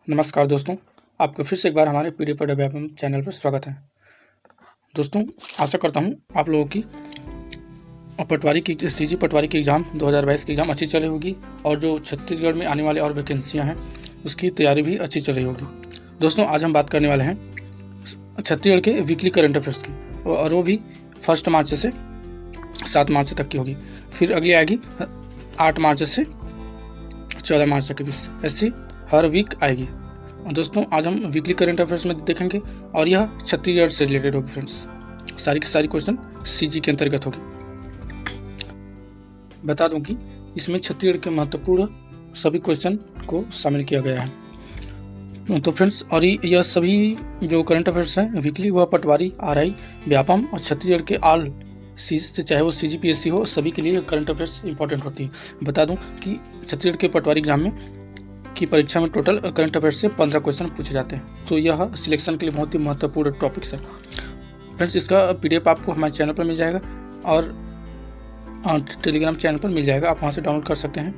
नमस्कार दोस्तों, आपका फिर से एक बार हमारे पीडीएफ व्यापम चैनल पर स्वागत है। दोस्तों, आशा करता हूँ आप लोगों की पटवारी की सीजी पटवारी की एग्ज़ाम 2022 की एग्ज़ाम अच्छी चली होगी और जो छत्तीसगढ़ में आने वाले और वैकेंसियाँ हैं उसकी तैयारी भी अच्छी चल रही होगी। दोस्तों, आज हम बात करने वाले हैं छत्तीसगढ़ के वीकली करंट अफेयर्स की, और वो भी 1 मार्च से 7 मार्च तक की होगी। फिर अगली आएगी 8 मार्च से 14 मार्च तक की, ऐसी हर वीक आएगी। और दोस्तों, आज हम वीकली करंट अफेयर्स में देखेंगे और यह छत्तीसगढ़ से रिलेटेड होगी। फ्रेंड्स, सारी की सारी क्वेश्चन सीजी के अंतर्गत होगी। बता दूं कि इसमें छत्तीसगढ़ के महत्वपूर्ण सभी क्वेश्चन को शामिल किया गया है। तो फ्रेंड्स, और यह सभी जो करंट अफेयर्स हैं वीकली, वह पटवारी, आरआई, व्यापम और छत्तीसगढ़ के ऑल सीज से, चाहे वो सीजीपीएससी हो, सभी के लिए करंट अफेयर्स इंपॉर्टेंट होती है। बता दूं कि छत्तीसगढ़ के पटवारी एग्जाम में की परीक्षा में टोटल करंट अफेयर्स से 15 क्वेश्चन पूछे जाते हैं। तो यह सिलेक्शन के लिए बहुत ही महत्वपूर्ण टॉपिक्स है। फ्रेंड्स, इसका पीडीएफ आपको हमारे चैनल पर मिल जाएगा और टेलीग्राम चैनल पर मिल जाएगा, आप वहाँ से डाउनलोड कर सकते हैं।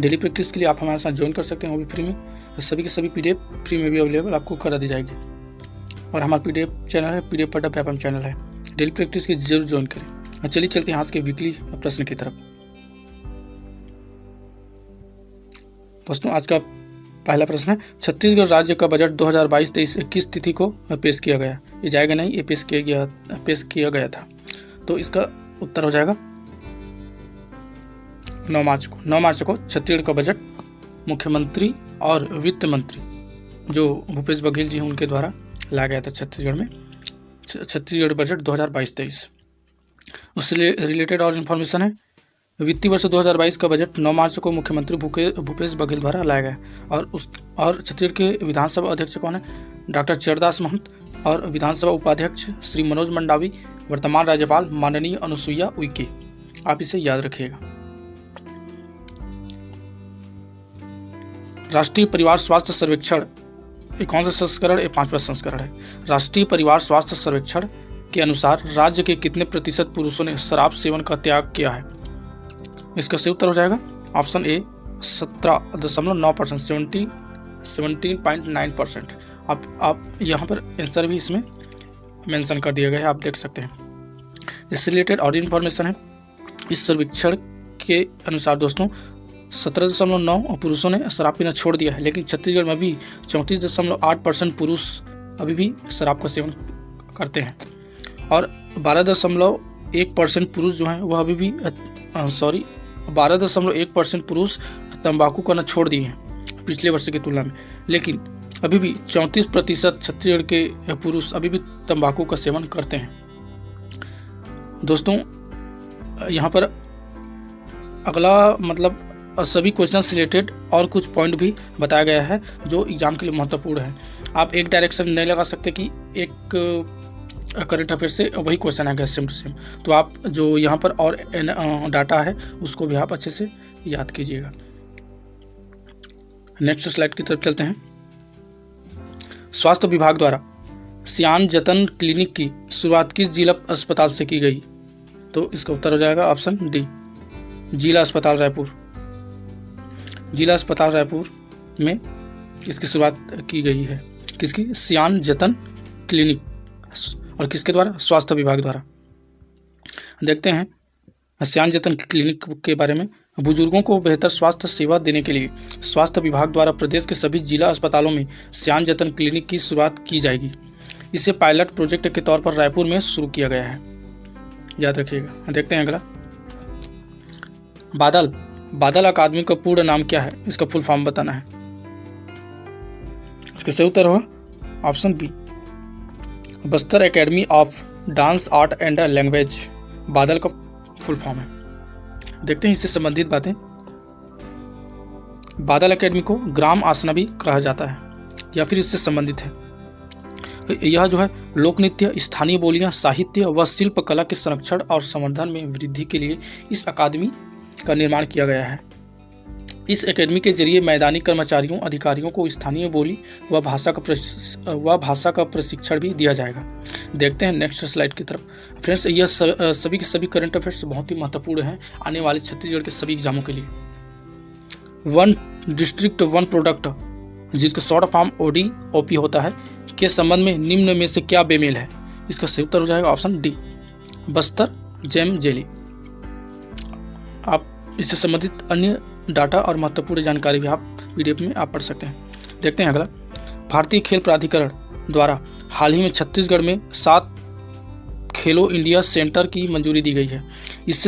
डेली प्रैक्टिस के लिए आप हमारे साथ ज्वाइन कर सकते हैं, वो भी फ्री में। सभी की सभी पीडीएफ फ्री में भी अवेलेबल आपको करा दी जाएगी। और हमारा पीडीएफ चैनल है, पीडीएफ पढ़ा व्यापम चैनल है। डेली प्रैक्टिस की जरूर ज्वाइन करें। चलिए चलते हैं आज के वीकली प्रश्न की तरफ। दोस्तों, आज का पहला प्रश्न है, छत्तीसगढ़ राज्य का बजट 2022-23 किस तिथि को पेश किया गया? ये जाएगा नहीं, ये पेश किया गया था। तो इसका उत्तर हो जाएगा 9 मार्च को। 9 मार्च को छत्तीसगढ़ का बजट मुख्यमंत्री और वित्त मंत्री जो भूपेश बघेल जी हैं उनके द्वारा लाया गया था छत्तीसगढ़ में। छत्तीसगढ़ बजट 2022-23 उससे रिलेटेड और इन्फॉर्मेशन है। वित्तीय वर्ष 2022 का बजट 9 मार्च को मुख्यमंत्री भूपेश बघेल द्वारा लाया गया। और छत्तीसगढ़ के विधानसभा अध्यक्ष कौन है? डॉक्टर चरणदास महंत। और विधानसभा उपाध्यक्ष श्री मनोज मंडावी। वर्तमान राज्यपाल माननीय अनुसुईया उइके। आप इसे याद रखिएगा। राष्ट्रीय परिवार स्वास्थ्य सर्वेक्षण कौन सा संस्करण? 5वां संस्करण है। राष्ट्रीय परिवार स्वास्थ्य सर्वेक्षण के अनुसार राज्य के कितने प्रतिशत पुरुषों ने शराब सेवन का त्याग किया है? इसका सही उत्तर हो जाएगा ऑप्शन ए 17.9%, 17.9%। आप यहाँ पर आंसर भी इसमें मेंशन कर दिया गया है, आप देख सकते हैं। इससे रिलेटेड और इन्फॉर्मेशन है। इस सर्वेक्षण के अनुसार दोस्तों 17.9% पुरुषों ने शराब पीना छोड़ दिया है, लेकिन छत्तीसगढ़ में भी 34.8% पुरुष अभी भी शराब का सेवन करते हैं। और 12.1% पुरुष जो हैं वह अभी भी 12.1% पुरुष तंबाकू करना छोड़ दिए हैं पिछले वर्ष की तुलना में, लेकिन अभी भी 34% छत्तीसगढ़ के पुरुष अभी भी तंबाकू का सेवन करते हैं। दोस्तों, यहाँ पर अगला सभी क्वेश्चन से रिलेटेड और कुछ पॉइंट भी बताया गया है जो एग्जाम के लिए महत्वपूर्ण है। आप एक डायरेक्शन नहीं लगा सकते कि एक करंट अफेयर से वही क्वेश्चन आएगा सेम टू सेम। तो आप जो यहाँ पर और डाटा है उसको भी आप अच्छे से याद कीजिएगा। नेक्स्ट स्लाइड की तरफ चलते हैं। स्वास्थ्य विभाग द्वारा सियान जतन क्लिनिक की शुरुआत किस जिला अस्पताल से की गई? तो इसका उत्तर हो जाएगा ऑप्शन डी, जिला अस्पताल रायपुर। जिला अस्पताल रायपुर में इसकी शुरुआत की गई है। किसकी? सियान जतन क्लिनिक। और किसके द्वारा? स्वास्थ्य विभाग द्वारा। देखते हैं सियान जतन क्लिनिक के बारे में। बुजुर्गों को बेहतर स्वास्थ्य सेवा देने के लिए स्वास्थ्य विभाग द्वारा प्रदेश के सभी जिला अस्पतालों में सियान जतन क्लिनिक की शुरुआत की जाएगी। इसे पायलट प्रोजेक्ट के तौर पर रायपुर में शुरू किया गया है, याद रखिएगा। देखते हैं अगला। बादल अकादमी का पूर्ण नाम क्या है? इसका फुल फॉर्म बताना है। इसका सही उत्तर होगा option B, Bastar academy of dance art and language. बादल का फुल फॉर्म है। देखते हैं इससे संबंधित बातें। बादल एकेडमी को ग्राम आसना भी कहा जाता है या फिर इससे संबंधित है। यह जो है लोक नृत्य, स्थानीय बोलियां, साहित्य व शिल्प कला के संरक्षण और संवर्धन में वृद्धि के लिए इस अकादमी का निर्माण किया गया है। इस एकेडमी के जरिए मैदानी कर्मचारियों, अधिकारियों को स्थानीय बोली व भाषा का प्रशिक्षण भी दिया जाएगा। देखते हैं नेक्स्ट स्लाइड की तरफ। फ्रेंड्स, यह सभी के सभी करंट अफेयर्स बहुत ही महत्वपूर्ण हैं आने वाले छत्तीसगढ़ के सभी एग्जामों के लिए। वन डिस्ट्रिक्ट वन प्रोडक्ट जिसका शॉर्ट फॉर्म OD-OP होता है, के संबंध में निम्न में से क्या बेमेल है? इसका सही उत्तर हो जाएगा option D, Bastar jam jelly. आप इससे संबंधित अन्य डाटा और महत्वपूर्ण जानकारी भी आप PDF में आप पढ़ सकते हैं। देखते हैं अगला। भारतीय खेल प्राधिकरण द्वारा हाल ही में छत्तीसगढ़ में 7 खेलो इंडिया सेंटर की मंजूरी दी गई है। इस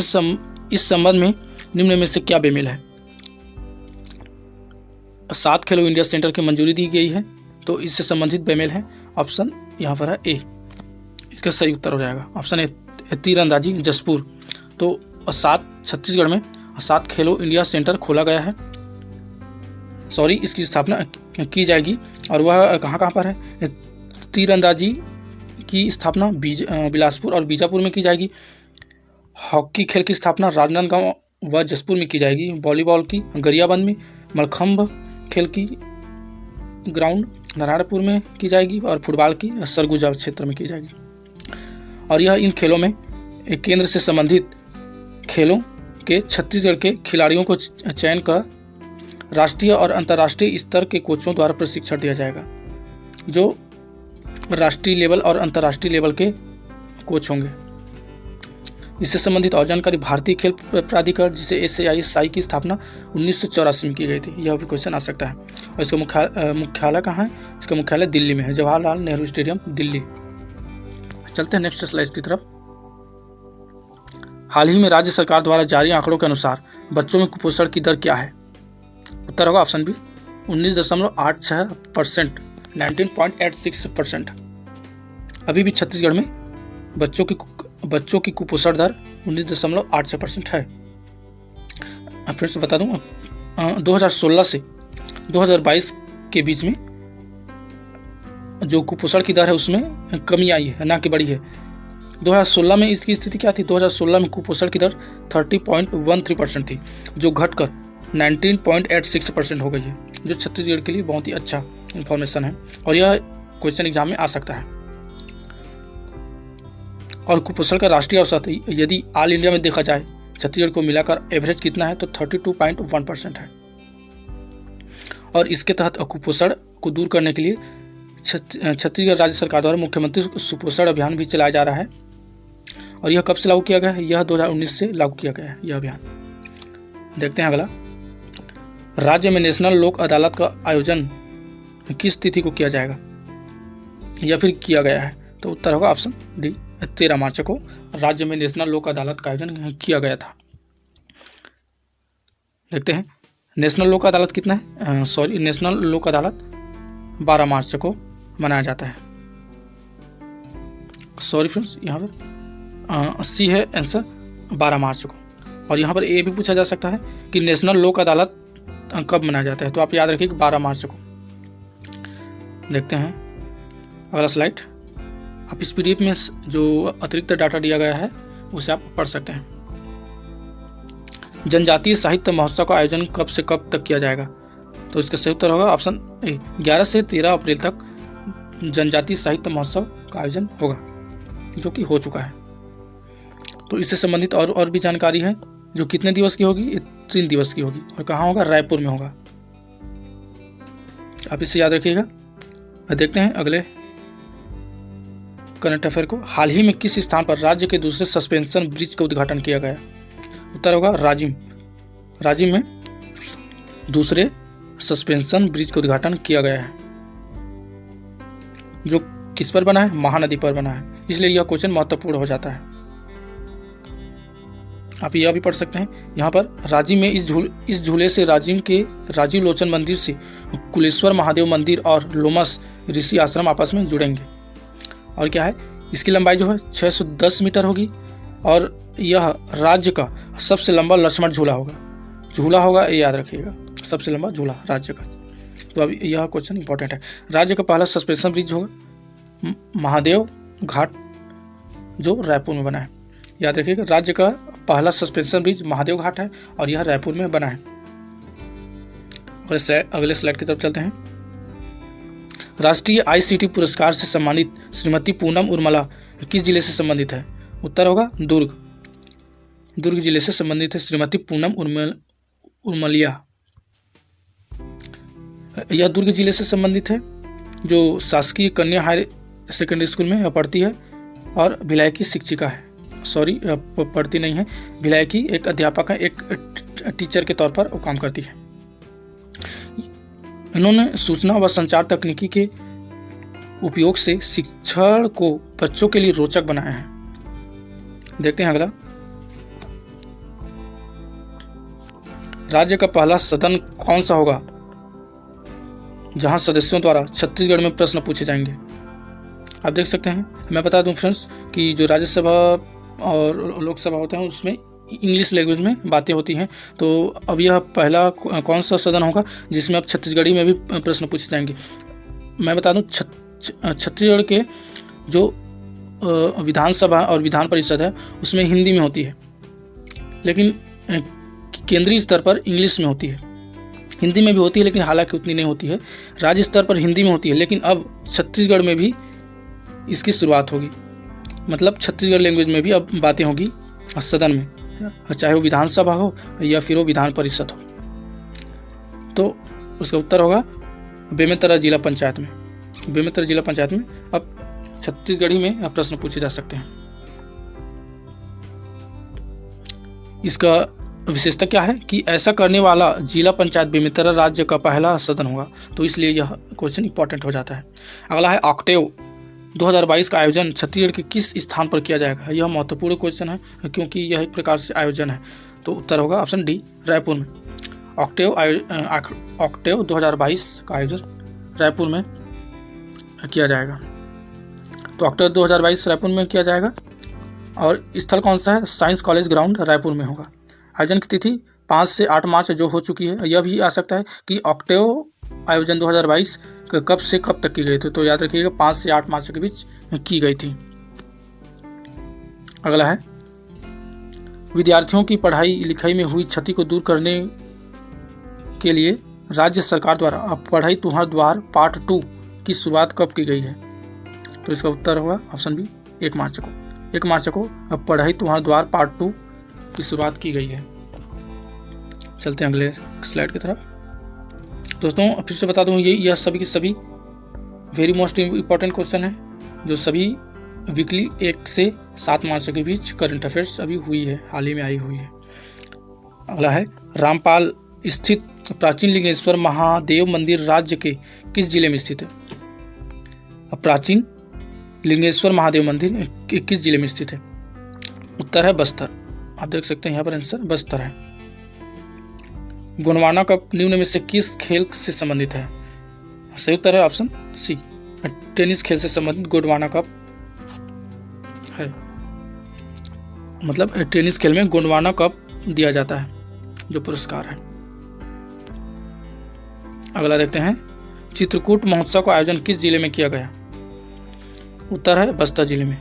संबंध में निम्न में से क्या बेमेल है? 7 खेलो इंडिया सेंटर की मंजूरी दी गई है, तो इससे संबंधित बेमेल है ऑप्शन यहाँ पर है ए। इसका सही उत्तर हो जाएगा ऑप्शन ए, तीरंदाजी जसपुर। तो 7 छत्तीसगढ़ में 7 खेलो इंडिया सेंटर खोला गया है, सॉरी इसकी स्थापना की जाएगी, और वह कहाँ पर है? तीरंदाजी की स्थापना बिलासपुर और बीजापुर में की जाएगी। हॉकी खेल की स्थापना राजनांदगांव व जसपुर में की जाएगी। वॉलीबॉल की गरियाबंद में, मलखंभ खेल की ग्राउंड नारायणपुर में की जाएगी, और फुटबॉल की सरगुजा क्षेत्र में की जाएगी। और यह इन खेलों में केंद्र से संबंधित खेलों के छत्तीसगढ़ के खिलाड़ियों को चयन कर राष्ट्रीय और अंतर्राष्ट्रीय स्तर के कोचों द्वारा प्रशिक्षण दिया जाएगा, जो राष्ट्रीय लेवल और अंतर्राष्ट्रीय लेवल के कोच होंगे। इससे संबंधित और जानकारी। भारतीय खेल प्राधिकरण जिसे SAI की स्थापना 1984 में की गई थी, यह भी क्वेश्चन आ सकता है। और इसका मुख्यालय कहाँ है? इसका मुख्यालय दिल्ली में है, जवाहरलाल नेहरू स्टेडियम दिल्ली। चलते हैं नेक्स्ट स्लाइड की तरफ। हाल ही में राज्य सरकार द्वारा जारी आंकड़ों के अनुसार बच्चों में कुपोषण की दर क्या है? उत्तर होगा ऑप्शन बी, 19.86%, 19.86%। अभी भी छत्तीसगढ़ में बच्चों की कुपोषण दर 19.86% है। फ्रेंड्स बता दूं, 2016 से 2022 के बीच में जो कुपोषण की दर है उसमें कमी आई है, ना कि बढ़ी है। 2016 में इसकी स्थिति क्या थी? 2016 में कुपोषण की दर 30.13% थी, जो घटकर 19.86% हो गई है, जो छत्तीसगढ़ के लिए बहुत ही अच्छा इंफॉर्मेशन है, और यह क्वेश्चन एग्जाम में आ सकता है। और कुपोषण का राष्ट्रीय औसत यदि ऑल इंडिया में देखा जाए, छत्तीसगढ़ को मिलाकर एवरेज कितना है? तो 32.1% है। और इसके तहत कुपोषण को दूर करने के लिए छत्तीसगढ़ राज्य सरकार द्वारा मुख्यमंत्री सुपोषण अभियान भी चलाया जा रहा है। और यह कब से लागू किया गया है? यह 2019 से लागू किया गया है यह अभियान। देखते हैं अगला। राज्य में नेशनल लोक अदालत का आयोजन किस तिथि को किया जाएगा या फिर किया गया है? तो उत्तर होगा ऑप्शन डी, 13 मार्च को राज्य में नेशनल लोक अदालत का आयोजन किया गया था। देखते हैं नेशनल लोक अदालत कितना है? नेशनल लोक अदालत 12 मार्च को मनाया जाता है। सॉरी फ्रेंड्स, यहाँ पर सी है आंसर, 12 मार्च को। और यहाँ पर ये भी पूछा जा सकता है कि नेशनल लोक अदालत कब मनाया जाता है, तो आप याद रखिए 12 मार्च को। देखते हैं अगला स्लाइड। आप इस PDF में जो अतिरिक्त डाटा दिया गया है उसे आप पढ़ सकते हैं। जनजातीय साहित्य महोत्सव का आयोजन कब से कब तक किया जाएगा? तो इसका सही उत्तर होगा ऑप्शन ए, 11 से 13 अप्रैल तक जनजातीय साहित्य महोत्सव का आयोजन होगा, जो कि हो चुका है। तो इससे संबंधित और भी जानकारी है, जो कितने दिवस की होगी? 3 दिवस की होगी। और कहाँ होगा? रायपुर में होगा। आप इसे याद रखिएगा। देखते हैं अगले करंट अफेयर को। हाल ही में किस स्थान पर राज्य के दूसरे सस्पेंशन ब्रिज का उद्घाटन किया गया? उत्तर होगा राजिम। राजिम में दूसरे सस्पेंशन ब्रिज का उद्घाटन किया गया है, जो किस पर बना है? महानदी पर बना है, इसलिए यह क्वेश्चन महत्वपूर्ण हो जाता है। आप यह भी पढ़ सकते हैं यहाँ पर, राजिम में इस झूले से राजिम के राजीव लोचन मंदिर से कुलेश्वर महादेव मंदिर और लोमस ऋषि आश्रम आपस में जुड़ेंगे। और क्या है? इसकी लंबाई जो है 610 मीटर होगी, और यह राज्य का सबसे लंबा लक्ष्मण झूला होगा, ये याद रखिएगा, सबसे लंबा झूला राज्य का। तो अब यह क्वेश्चन इंपॉर्टेंट है। राज्य का पहला सस्पेंशन ब्रिज होगा महादेव घाट, जो रायपुर में बना है। याद रखिएगा, राज्य का पहला सस्पेंशन ब्रिज महादेव घाट है और यह रायपुर में बना है। अगले स्लाइड की तरफ चलते हैं। राष्ट्रीय ICT पुरस्कार से सम्मानित श्रीमती पूनम उर्मला किस जिले से संबंधित है? उत्तर होगा दुर्ग जिले से संबंधित है श्रीमती पूनम उर्मलिया। यह दुर्ग जिले से संबंधित है, जो शासकीय कन्या हायर सेकेंडरी स्कूल में पढ़ती है और भिलाई की शिक्षिका है। सॉरी, पढ़ती नहीं है, भिलाई की एक अध्यापक है, एक टीचर के तौर पर वो काम करती है। इन्होंने सूचना व संचार तकनीकी के उपयोग से शिक्षण को बच्चों के लिए रोचक बनाया है। देखते हैं अगला, राज्य का पहला सदन कौन सा होगा जहां सदस्यों द्वारा छत्तीसगढ़ में प्रश्न पूछे जाएंगे? आप देख सकते हैं, मैं बता दूं फ्रेंड्स कि जो राज्यसभा और लोकसभा होते हैं उसमें इंग्लिश लैंग्वेज में बातें होती हैं। तो अब यह पहला कौन सा सदन होगा जिसमें अब छत्तीसगढ़ी में भी प्रश्न पूछे जाएंगे? मैं बता दूं छत्तीसगढ़ के जो विधानसभा और विधान परिषद है उसमें हिंदी में होती है, लेकिन केंद्रीय स्तर पर इंग्लिश में होती है। हिंदी में भी होती है लेकिन हालांकि उतनी नहीं होती है। राज्य स्तर पर हिंदी में होती है, लेकिन अब छत्तीसगढ़ में भी इसकी शुरुआत होगी, मतलब छत्तीसगढ़ लैंग्वेज में भी अब बातें होगी सदन में, चाहे वो विधानसभा हो या फिर वो विधान परिषद हो। तो उसका उत्तर होगा बेमेतरा जिला पंचायत में। बेमेतरा जिला पंचायत में अब छत्तीसगढ़ी में प्रश्न पूछे जा सकते हैं। इसका विशेषता क्या है कि ऐसा करने वाला जिला पंचायत बेमेतरा राज्य का पहला सदन होगा, तो इसलिए यह क्वेश्चन इंपॉर्टेंट हो जाता है। अगला है, ऑक्टेव 2022 का आयोजन छत्तीसगढ़ के किस स्थान पर किया जाएगा? यह महत्वपूर्ण क्वेश्चन है क्योंकि यह एक प्रकार से आयोजन है। तो उत्तर होगा ऑप्शन डी, रायपुर में। ऑक्टेव 2022 का आयोजन रायपुर में किया जाएगा। तो ऑक्टेव 2022 रायपुर में किया जाएगा और स्थल कौन सा है? साइंस कॉलेज ग्राउंड रायपुर में होगा। आयोजन की तिथि 5 से 8 मार्च जो हो चुकी है। यह भी आ सकता है कि ऑक्टेव आयोजन 2022 कब से कब तक की गई थी, तो याद रखिएगा 5 से 8 मार्च के बीच की गई थी। अगला है, विद्यार्थियों की पढ़ाई लिखाई में हुई क्षति को दूर करने के लिए राज्य सरकार द्वारा अब पढ़ाई तुम्हार द्वार पार्ट 2 की शुरुआत कब की गई है? तो इसका उत्तर होगा ऑप्शन बी, 1 मार्च को। 1 मार्च को अब पढ़ाई तुम्हार द्वार पार्ट 2 की शुरुआत की गई है। चलते हैं अगले स्लाइड की तरफ। दोस्तों फिर से बता दूं, यह सभी की सभी वेरी मोस्ट इम्पॉर्टेंट क्वेश्चन है जो सभी वीकली 1 से 7 मार्च के बीच करंट अफेयर्स अभी हुई है, हाल ही में आई हुई है। अगला है, रामपाल स्थित प्राचीन लिंगेश्वर महादेव मंदिर राज्य के किस जिले में स्थित है? प्राचीन लिंगेश्वर महादेव मंदिर किस जिले में स्थित है? उत्तर है बस्तर। आप देख सकते हैं यहाँ पर आंसर बस्तर है। गोंडवाना कप निम्न में से किस खेल से संबंधित है? सही उत्तर है ऑप्शन सी, टेनिस खेल से संबंधित गोंडवाना कप है। मतलब टेनिस खेल में गोंडवाना कप दिया जाता है जो पुरस्कार है। अगला देखते हैं, चित्रकूट महोत्सव का आयोजन किस जिले में किया गया? उत्तर है बस्तर जिले में।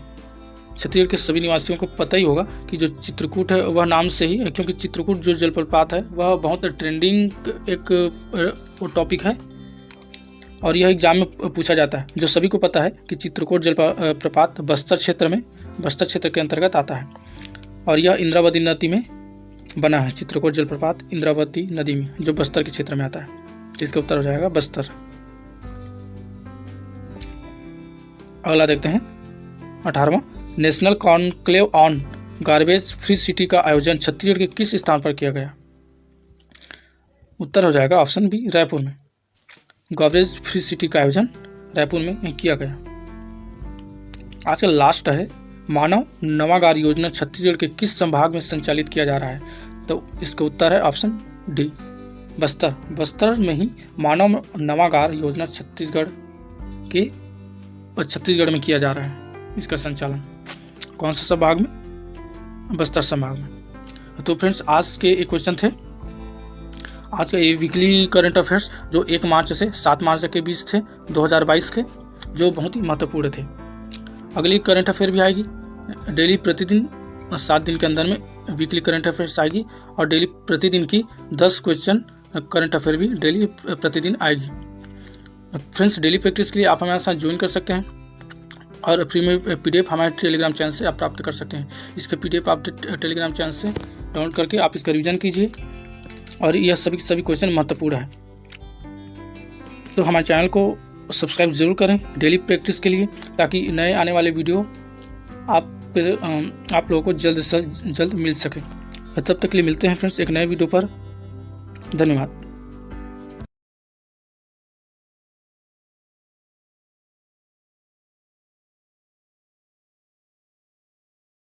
छत्तीसगढ़ के सभी निवासियों को पता ही होगा कि जो चित्रकूट है वह नाम से ही है, क्योंकि चित्रकूट जो जलप्रपात है वह बहुत ट्रेंडिंग एक टॉपिक है और यह एग्जाम में पूछा जाता है। जो सभी को पता है कि चित्रकूट जलप्रपात बस्तर क्षेत्र के अंतर्गत आता है और यह इंद्रावती नदी में बना है। चित्रकूट जलप्रपात इंद्रावती नदी में जो बस्तर के क्षेत्र में आता है, इसका उत्तर हो जाएगा बस्तर। अगला देखते हैं 18वां, national conclave on garbage free city का आयोजन छत्तीसगढ़ के किस स्थान पर किया गया? उत्तर हो जाएगा ऑप्शन बी, रायपुर में। गार्बेज फ्री सिटी का आयोजन रायपुर में किया गया। आज का लास्ट है, मानव नवागार योजना छत्तीसगढ़ के किस संभाग में संचालित किया जा रहा है? तो इसका उत्तर है ऑप्शन डी, बस्तर। बस्तर में ही मानव नवागार योजना छत्तीसगढ़ में किया जा रहा है। इसका संचालन कौन सा संभाग में? बस्तर संभाग में। तो फ्रेंड्स आज के एक क्वेश्चन थे। आज का ये वीकली करंट अफेयर्स जो 1 मार्च से 7 मार्च के बीच थे 2022 के, जो बहुत ही महत्वपूर्ण थे। अगली करंट अफेयर भी आएगी डेली, प्रतिदिन 7 दिन के अंदर में वीकली करंट अफेयर्स आएगी और डेली प्रतिदिन की 10 क्वेश्चन करंट अफेयर भी डेली प्रतिदिन आएगी। फ्रेंड्स डेली प्रैक्टिस के लिए आप हमारे साथ ज्वाइन कर सकते हैं और फ्री में PDF हमारे टेलीग्राम चैनल से आप प्राप्त कर सकते हैं। इसके PDF आप टेलीग्राम चैनल से डाउनलोड करके आप इसका रिवीजन कीजिए और यह सभी क्वेश्चन महत्वपूर्ण है। तो हमारे चैनल को सब्सक्राइब ज़रूर करें डेली प्रैक्टिस के लिए, ताकि नए आने वाले वीडियो आप लोगों को जल्द से जल्द मिल सके। तब तक के लिए मिलते हैं फ्रेंड्स एक नए वीडियो पर। धन्यवाद।